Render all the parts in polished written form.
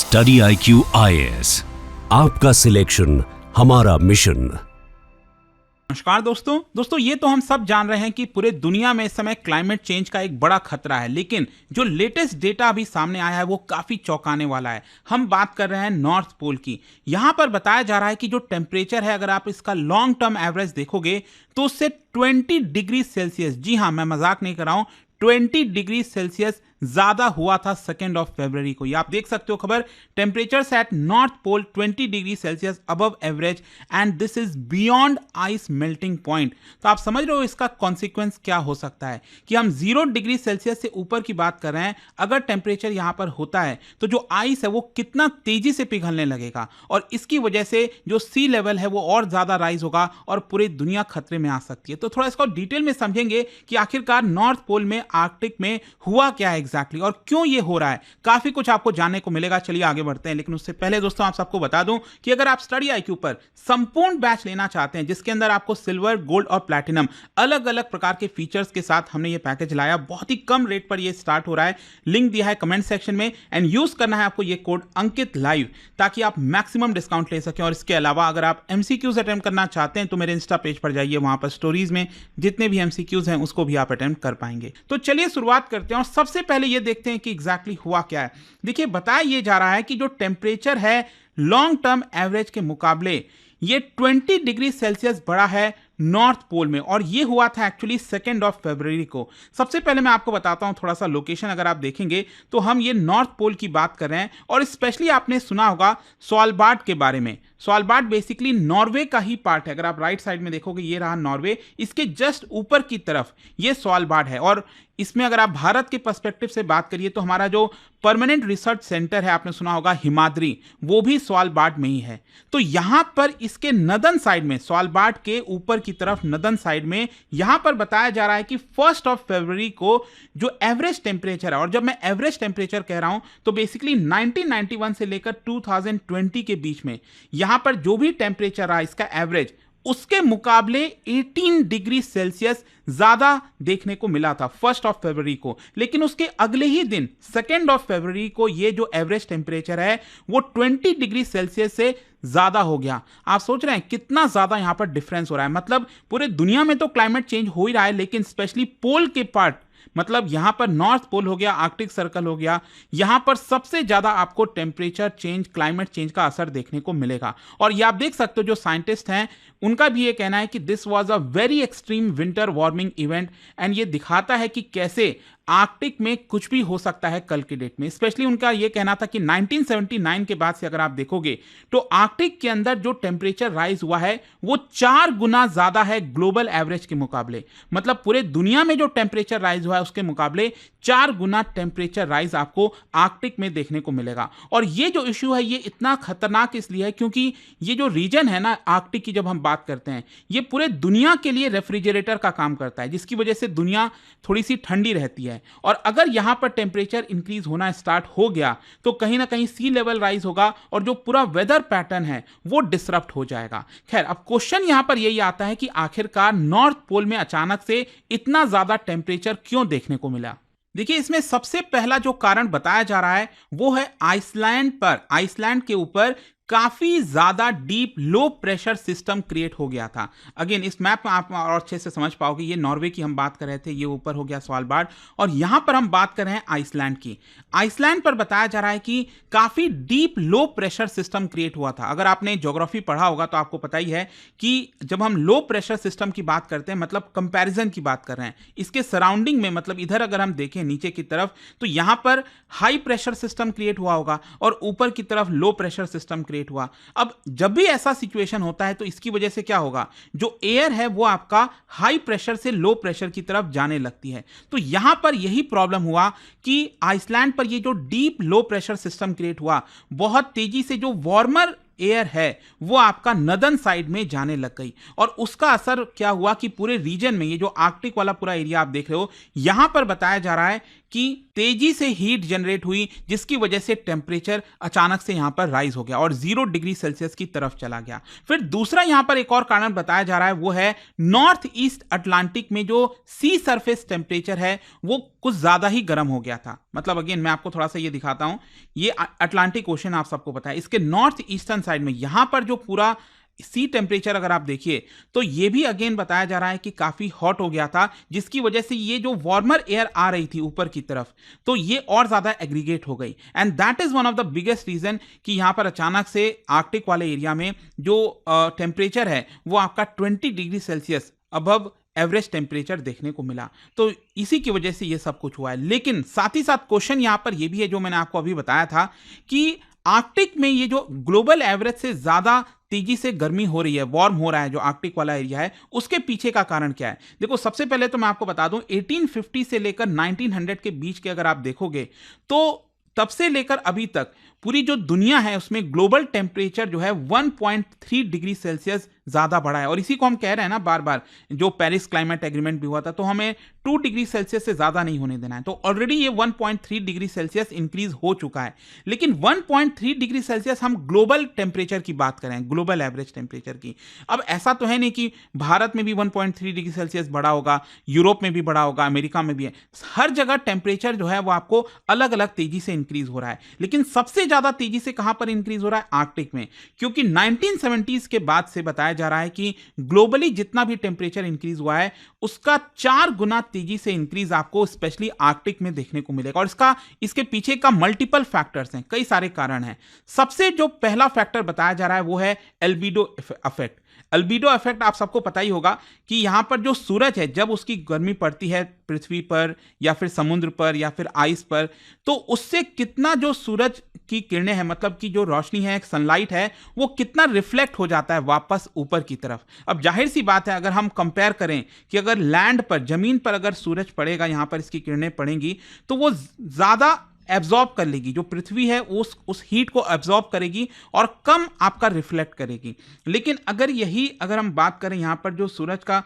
Study IQ IAS, आपका selection हमारा mission. नमस्कार दोस्तों ये तो हम सब जान रहे हैं कि पूरे दुनिया में इस समय क्लाइमेट चेंज का एक बड़ा खतरा है, लेकिन जो लेटेस्ट डेटा अभी सामने आया है वो काफी चौंकाने वाला है। हम बात कर रहे हैं नॉर्थ पोल की। यहां पर बताया जा रहा है कि जो टेम्परेचर है, अगर आप इसका लॉन्ग टर्म एवरेज देखोगे तो उससे 20 डिग्री सेल्सियस, जी हां, मैं मजाक नहीं कर रहा हूं, 20 डिग्री सेल्सियस ज्यादा हुआ था 2 फरवरी को। ये आप देख सकते हो खबर, temperatures at north pole 20 degree Celsius above average and this is beyond ice melting point. तो आप समझ रहे हो इसका कॉन्सिक्वेंस क्या हो सकता है कि हम 0 डिग्री सेल्सियस से ऊपर की बात कर रहे हैं। अगर टेम्परेचर यहां पर होता है तो जो आइस है वो कितना तेजी से पिघलने लगेगा, और इसकी वजह से जो सी लेवल है वो और ज्यादा राइज होगा और पूरी दुनिया खतरे में आ सकती है। तो थोड़ा इसको डिटेल में समझेंगे कि आखिरकार नॉर्थ पोल में, आर्कटिक में हुआ क्या है एग्जैक्टली और क्यों ये हो रहा है। काफी कुछ आपको जानने को मिलेगा। चलिए आगे बढ़ते हैं, लेकिन उससे पहले दोस्तों आप सबको बता दूं कि अगर आप स्टडी IQ पर संपूर्ण बैच लेना चाहते हैं जिसके अंदर आपको सिल्वर, गोल्ड और प्लैटिनम अलग अलग प्रकार के फीचर्स के साथ हमने ये पैकेज लाया, बहुत ही कम रेट पर ये स्टार्ट हो रहा है। लिंक दिया है कमेंट सेक्शन में एंड यूज करना है आपको ये कोड अंकित लाइव ताकि आप मैक्सिमम डिस्काउंट ले सकें। और इसके अलावा अगर आप MCQs अटेम्प्ट करना चाहते हैं तो मेरे इंस्टा पेज पर जाइए, वहां पर स्टोरीज में जितने भी MCQs हैं उसको भी आप अटेम्प्ट कर पाएंगे। तो चलिए शुरुआत करते हैं और सबसे पहले ये देखते हैं कि एग्जैक्टली हुआ क्या है। देखिए, बताया ये जा रहा है कि जो टेम्परेचर है लॉन्ग टर्म एवरेज के मुकाबले ये 20 डिग्री सेल्सियस बड़ा है नॉर्थ पोल में, और ये हुआ था एक्चुअली 2 फरवरी को। सबसे पहले मैं आपको बताता हूं थोड़ा सा लोकेशन। अगर आप देखेंगे तो हम ये नॉर्थ पोल की बात कर रहे हैं, और स्पेशली आपने सुना होगा स्वालबार्ड के बारे में। स्वालबार्ड बेसिकली नॉर्वे का ही पार्ट है। अगर आप राइट साइड में देखोगे ये रहा नॉर्वे, इसके जस्ट ऊपर की तरफ ये स्वालबार्ड है। और इसमें अगर आप भारत के पर्सपेक्टिव से बात करिए तो हमारा जो परमानेंट रिसर्च सेंटर है, आपने सुना होगा हिमाद्री, वो भी स्वालबार्ड में ही है। तो यहां पर इसके नदन साइड में, स्वालबार्ड के ऊपर की तरफ नदन साइड में, यहां पर बताया जा रहा है कि 1 फरवरी को जो एवरेज टेम्परेचर है, और जब मैं एवरेज टेम्परेचर कह रहा हूं तो बेसिकली 1991 से लेकर 2020 के बीच में यहां पर जो भी टेम्परेचर रहा इसका एवरेज, उसके मुकाबले 18 डिग्री सेल्सियस ज्यादा देखने को मिला था 1 फरवरी को। लेकिन उसके अगले ही दिन 2 फरवरी को ये जो एवरेज टेम्परेचर है वो 20 डिग्री सेल्सियस से ज्यादा हो गया। आप सोच रहे हैं कितना ज्यादा यहां पर डिफरेंस हो रहा है। मतलब पूरे दुनिया में तो क्लाइमेट चेंज हो ही रहा है, लेकिन स्पेशली पोल के पार्ट, मतलब यहां पर नॉर्थ पोल हो गया, आर्कटिक सर्कल हो गया, यहां पर सबसे ज्यादा आपको टेम्परेचर चेंज, क्लाइमेट चेंज का असर देखने को मिलेगा। और ये आप देख सकते हो जो साइंटिस्ट हैं उनका भी ये कहना है कि this was a very extreme winter warming event, and ये दिखाता है कि कैसे आर्कटिक में कुछ भी हो सकता है कल की डेट में। स्पेशली उनका यह कहना था कि 1979 के बाद से अगर आप देखोगे तो आर्कटिक के अंदर जो टेम्परेचर राइज हुआ है वो 4 गुना ज्यादा है ग्लोबल एवरेज के मुकाबले। मतलब पूरे दुनिया में जो टेम्परेचर राइज हुआ है उसके मुकाबले 4 गुना टेम्परेचर राइज आपको आर्कटिक में देखने को मिलेगा। और ये जो इश्यू है ये इतना खतरनाक इसलिए है क्योंकि ये जो रीजन है ना आर्कटिक की, जब हम बात करते हैं, ये पूरे दुनिया के लिए रेफ्रिजरेटर का काम करता है, जिसकी वजह से दुनिया थोड़ी सी ठंडी रहती है। और अगर यहां पर टेम्परेचर इंक्रीज होना स्टार्ट हो गया तो कहीं ना कहीं सी लेवल राइज होगा और जो पूरा वेदर पैटर्न है वो डिसरप्ट हो जाएगा। खैर, अब क्वेश्चन यहां पर यही आता है कि आखिरकार नॉर्थ पोल में अचानक से इतना ज्यादा टेम्परेचर क्यों देखने को मिला। देखिए, इसमें सबसे पहला जो कारण बताया जा रहा है वो है आइसलैंड पर, आइसलैंड के ऊपर काफी ज्यादा deep low pressure system create हो गया था। अगेन इस मैप में आप और अच्छे से समझ पाओगे, ये नॉर्वे की हम बात कर रहे थे, ये ऊपर हो गया स्वालबार्ड, और यहां पर हम बात कर रहे हैं आइसलैंड की। आइसलैंड पर बताया जा रहा है कि काफी deep low pressure system create हुआ था। अगर आपने ज्योग्राफी पढ़ा होगा तो आपको पता ही है कि जब हम लो प्रेशर सिस्टम की बात करते हैं, मतलब कंपैरिजन की बात कर रहे हैं, इसके सराउंडिंग में, मतलब इधर अगर हम देखें नीचे की तरफ तो यहां पर हाई प्रेशर सिस्टम क्रिएट हुआ होगा और ऊपर की तरफ लो प्रेशर सिस्टम हुआ। अब जब भी ऐसा सिचुएशन होता है तो इसकी वजह से क्या होगा, जो एयर है वो आपका हाई प्रेशर से लो प्रेशर की तरफ जाने लगती है। तो यहां पर यही प्रॉब्लम हुआ कि आइसलैंड पर ये जो deep low pressure system create हुआ, बहुत तेजी से जो वार्मर एयर है वो आपका नदन साइड में जाने लग गई, और उसका असर क्या हुआ कि पूरे रीजन में, ये जो आर्कटिक वाला पूरा एरिया आप देख रहे हो, यहां पर बताया जा रहा है कि तेजी से हीट जनरेट हुई, जिसकी वजह से टेम्परेचर अचानक से यहां पर राइज हो गया और 0 डिग्री सेल्सियस की तरफ चला गया। फिर दूसरा यहां पर एक और कारण बताया जा रहा है, वो है नॉर्थ ईस्ट अटलांटिक में जो सी सरफेस टेम्परेचर है वो कुछ ज्यादा ही गर्म हो गया था। मतलब अगेन मैं आपको थोड़ा सा ये दिखाता हूं, ये अटलांटिक ओशन आप सबको पता है, इसके नॉर्थ ईस्टर्न साइड में यहां पर जो पूरा सी टेम्परेचर अगर आप देखिए तो ये भी अगेन बताया जा रहा है कि काफी हॉट हो गया था, जिसकी वजह से ये जो वार्मर एयर आ रही थी ऊपर की तरफ तो ये और ज्यादा एग्रीगेट हो गई। And that is one of the biggest reason कि यहां पर अचानक से आर्कटिक वाले एरिया में जो टेम्परेचर है वो आपका 20 degree Celsius above average temperature देखने को मिला। तो इसी की वजह से ये सब कुछ हुआ है। लेकिन साथ ही साथ क्वेश्चन यहां पर ये भी है जो मैंने आपको अभी बताया था कि आर्कटिक में ये जो ग्लोबल एवरेज से ज्यादा तेजी से गर्मी हो रही है, वार्म हो रहा है जो आर्कटिक वाला एरिया है, उसके पीछे का कारण क्या है? देखो सबसे पहले तो मैं आपको बता दूं 1850 से लेकर 1900 के बीच के अगर आप देखोगे तो तब से लेकर अभी तक पूरी जो दुनिया है उसमें ग्लोबल टेम्परेचर जो है 1.3 डिग्री सेल्सियस ज्यादा बढ़ा है। और इसी को हम कह रहे हैं ना बार बार, जो पेरिस क्लाइमेट एग्रीमेंट भी हुआ था तो हमें 2 डिग्री सेल्सियस से ज्यादा नहीं होने देना है। तो ऑलरेडी ये 1.3 डिग्री सेल्सियस इंक्रीज हो चुका है। लेकिन 1.3 डिग्री सेल्सियस हम ग्लोबल टेम्परेचर की बात करें, ग्लोबल एवरेज टेम्परेचर की। अब ऐसा तो है नहीं कि भारत में भी 1.3 डिग्री सेल्सियस बढ़ा होगा, यूरोप में भी बढ़ा होगा, अमेरिका में भी है। हर जगह टेम्परेचर जो है वो आपको अलग अलग तेजी से इंक्रीज हो रहा है। लेकिन सबसे ज्यादा तेजी से कहां पर इंक्रीज हो रहा है? आर्कटिक में। क्योंकि 1970s के बाद से बताया जा रहा है कि ग्लोबली जितना भी टेम्परेचर इंक्रीज हुआ है उसका 4 गुना तेजी से इंक्रीज आपको स्पेशली आर्कटिक में देखने को मिलेगा। और इसके पीछे का मल्टीपल फैक्टर्स हैं, कई सारे कारण हैं। सबसे जो पहला फैक्टर बताया जा रहा है वो है एल्बिडो इफेक्ट। अल्बिडो इफेक्ट आप सबको पता ही होगा कि यहां पर जो सूरज है जब उसकी गर्मी पड़ती है पृथ्वी पर या फिर समुद्र पर या फिर आइस पर, तो उससे कितना जो सूरज की किरणें हैं, मतलब कि जो रोशनी है, सनलाइट है, वो कितना रिफ्लेक्ट हो जाता है वापस ऊपर की तरफ। अब जाहिर सी बात है अगर हम कंपेयर करें कि अगर लैंड पर, जमीन पर अगर सूरज पड़ेगा, यहां पर इसकी किरणें पड़ेंगी तो वो ज्यादा एब्जॉर्ब कर लेगी, जो पृथ्वी है उस हीट को एब्जॉर्ब करेगी और कम आपका रिफ्लेक्ट करेगी। लेकिन अगर हम बात करें यहाँ पर जो सूरज का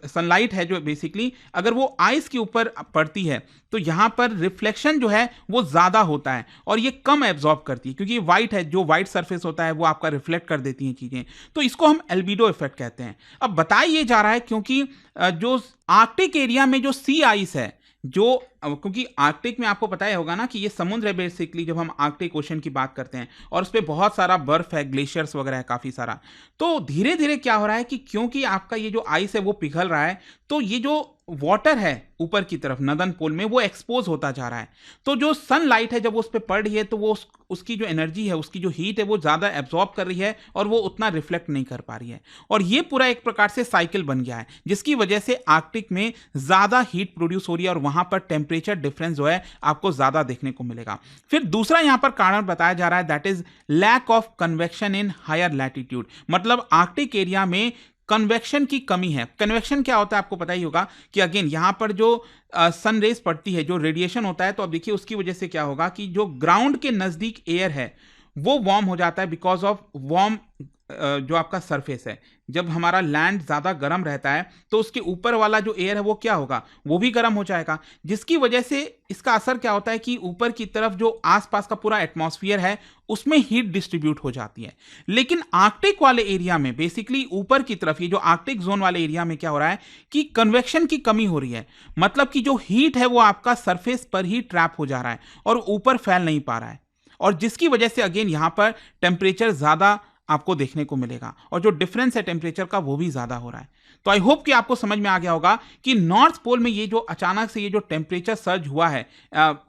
सनलाइट है जो बेसिकली अगर वो आइस के ऊपर पड़ती है तो यहाँ पर रिफ्लेक्शन जो है वो ज़्यादा होता है और ये कम एब्जॉर्ब करती है, क्योंकि वाइट है, जो वाइट सरफेस होता है वो आपका रिफ्लेक्ट कर देती हैं चीज़ें। तो इसको हम एल्बिडो इफेक्ट कहते हैं। अब बताया ये जा रहा है क्योंकि जो आर्कटिक एरिया में जो सी आइस है, क्योंकि आर्कटिक में आपको पता ही होगा ना कि ये समुद्र है बेसिकली, जब हम आर्कटिक ओशन की बात करते हैं, और उस पर बहुत सारा बर्फ है, ग्लेशियर्स वगैरह है काफ़ी सारा। तो धीरे धीरे क्या हो रहा है कि क्योंकि आपका ये जो आइस है वो पिघल रहा है, तो ये जो वाटर है ऊपर की तरफ नदन पोल में वो एक्सपोज होता जा रहा है। तो जो सनलाइट है जब उस पर पड़ रही है तो वो उसकी जो एनर्जी है, उसकी जो हीट है वो ज़्यादा एब्जॉर्ब कर रही है और वो उतना रिफ्लेक्ट नहीं कर पा रही है। और ये पूरा एक प्रकार से साइकिल बन गया है, जिसकी वजह से आर्कटिक में ज़्यादा हीट प्रोड्यूस हो रही है और वहाँ पर टेम्परेचर डिफरेंस जो है आपको ज़्यादा देखने को मिलेगा। फिर दूसरा यहाँ पर कारण बताया जा रहा है, that is lack of convection in higher latitude. मतलब आर्कटिक एरिया में कन्वेक्शन की कमी है। कन्वेक्शन क्या होता है आपको पता ही होगा कि अगेन यहां पर जो सन रेज पड़ती है, जो रेडिएशन होता है, तो अब देखिए उसकी वजह से क्या होगा कि जो ग्राउंड के नजदीक एयर है वो वार्म हो जाता है बिकॉज ऑफ वार्म जो आपका सरफेस है। जब हमारा लैंड ज़्यादा गर्म रहता है तो उसके ऊपर वाला जो एयर है वो क्या होगा, वो भी गर्म हो जाएगा, जिसकी वजह से इसका असर क्या होता है कि ऊपर की तरफ जो आसपास का पूरा एटमॉस्फेयर है उसमें हीट डिस्ट्रीब्यूट हो जाती है। लेकिन आर्कटिक वाले एरिया में बेसिकली ऊपर की तरफ, ये जो आर्कटिक जोन वाले एरिया में क्या हो रहा है कि कन्वेक्शन की कमी हो रही है। मतलब कि जो हीट है वो आपका सरफेस पर ही ट्रैप हो जा रहा है और ऊपर फैल नहीं पा रहा है, और जिसकी वजह से अगेन यहां पर टेम्परेचर ज़्यादा आपको देखने को मिलेगा और जो डिफरेंस है टेम्परेचर का वो भी ज़्यादा हो रहा है। तो आई होप कि आपको समझ में आ गया होगा कि नॉर्थ पोल में ये जो अचानक से ये जो टेम्परेचर सर्ज हुआ है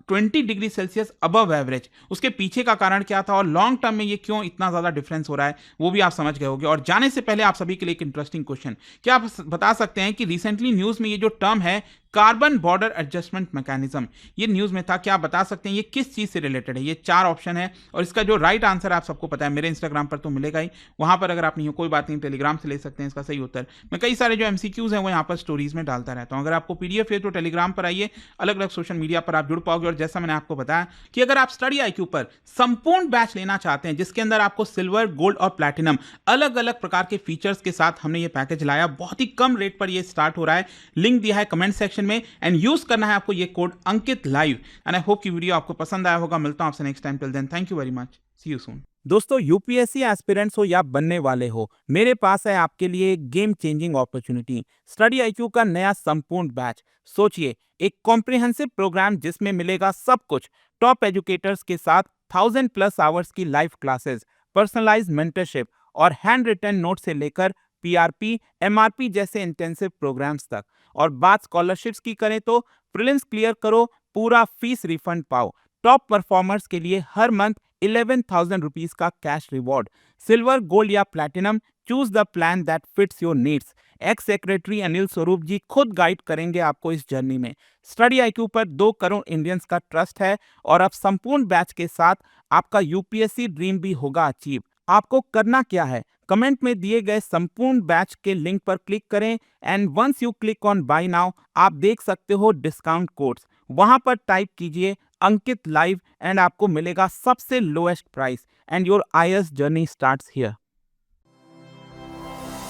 20 डिग्री सेल्सियस अबव एवरेज, उसके पीछे का कारण क्या था और लॉन्ग टर्म में ये क्यों इतना ज़्यादा डिफरेंस हो रहा है वो भी आप समझ गए होंगे। और जाने से पहले आप सभी के लिए एक इंटरेस्टिंग क्वेश्चन, क्या आप बता सकते हैं कि रिसेंटली न्यूज़ में ये जो टर्म है कार्बन बॉर्डर एडजस्टमेंट मैकेनिज्म, ये न्यूज़ में था, क्या आप बता सकते हैं ये किस चीज़ से रिलेटेड है? ये 4 ऑप्शन है और इसका जो राइट आंसर आप सबको पता है, मेरे इंस्टाग्राम पर तो मिलेगा ही, वहाँ पर अगर आप नहीं हो कोई बात नहीं, टेलीग्राम से ले सकते हैं इसका सही उत्तर। मैं कई सारे जो MCQs हैं वो यहाँ पर स्टोरीज में डालता रहता हूँ। अगर आपको PDF है तो टेलीग्राम पर आइए, अलग अलग सोशल मीडिया पर आप जुड़ पाओगे। और जैसा मैंने आपको बताया कि अगर आप स्टडी IQ पर संपूर्ण बैच लेना चाहते हैं जिसके अंदर आपको सिल्वर, गोल्ड और प्लैटिनम अलग अलग प्रकार के फीचर्स के साथ हमने ये पैकेज लाया, बहुत ही कम रेट पर ये स्टार्ट हो रहा है। लिंक दिया है कमेंट सेक्शन सेक्शन में एंड यूज करना है आपको ये code Ankit live. And I hope कि वीडियो आपको पसंद आया होगा। मिलता हूं आपसे next time. Till then thank you very much, see you soon. दोस्तों, यूपीएससी एस्पिरेंट्स हो या बनने वाले हो, मेरे पास है आपके लिए एक game changing opportunity, study IQ का नया संपूर्ण बैच। सोचिए, एक कॉम्प्रिहेंसिव प्रोग्राम जिसमें मिलेगा सब कुछ, टॉप एजुकेटर्स के साथ 1000+ आवर्स की लाइव क्लासेस, पर्सनलाइज्ड मेंटरशिप और हैंड रिटन नोट से लेकर पीआरपी, एमआरपी जैसे इंटेंसिव प्रोग्राम्स तक। और बात स्कॉलरशिप्स की करें तो प्रीलिम्स क्लियर करो, पूरा फीस रिफंड पाओ। टॉप परफॉर्मर्स के लिए हर मंथ 11,000 रुपीज का कैश रिवॉर्ड। सिल्वर, गोल्ड या platinum, choose the plan that fits your needs. X secretary Anil Swarup जी खुद गाइड करेंगे आपको इस जर्नी में। स्टडी आईक्यू पर 2 करोड़ इंडियंस का ट्रस्ट है और अब संपूर्ण बैच के साथ आपका यूपीएससी ड्रीम भी होगा अचीव। आपको करना क्या है, कमेंट में दिए गए संपूर्ण बैच के लिंक पर क्लिक करें and once you click on buy now, आप देख सकते हो डिस्काउंट कोड्स। वहां पर टाइप कीजिए अंकित लाइव एंड आपको मिलेगा सबसे lowest price and your IAS journey starts here.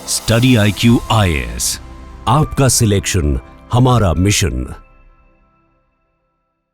Study IQ IAS, आपका सिलेक्शन हमारा मिशन।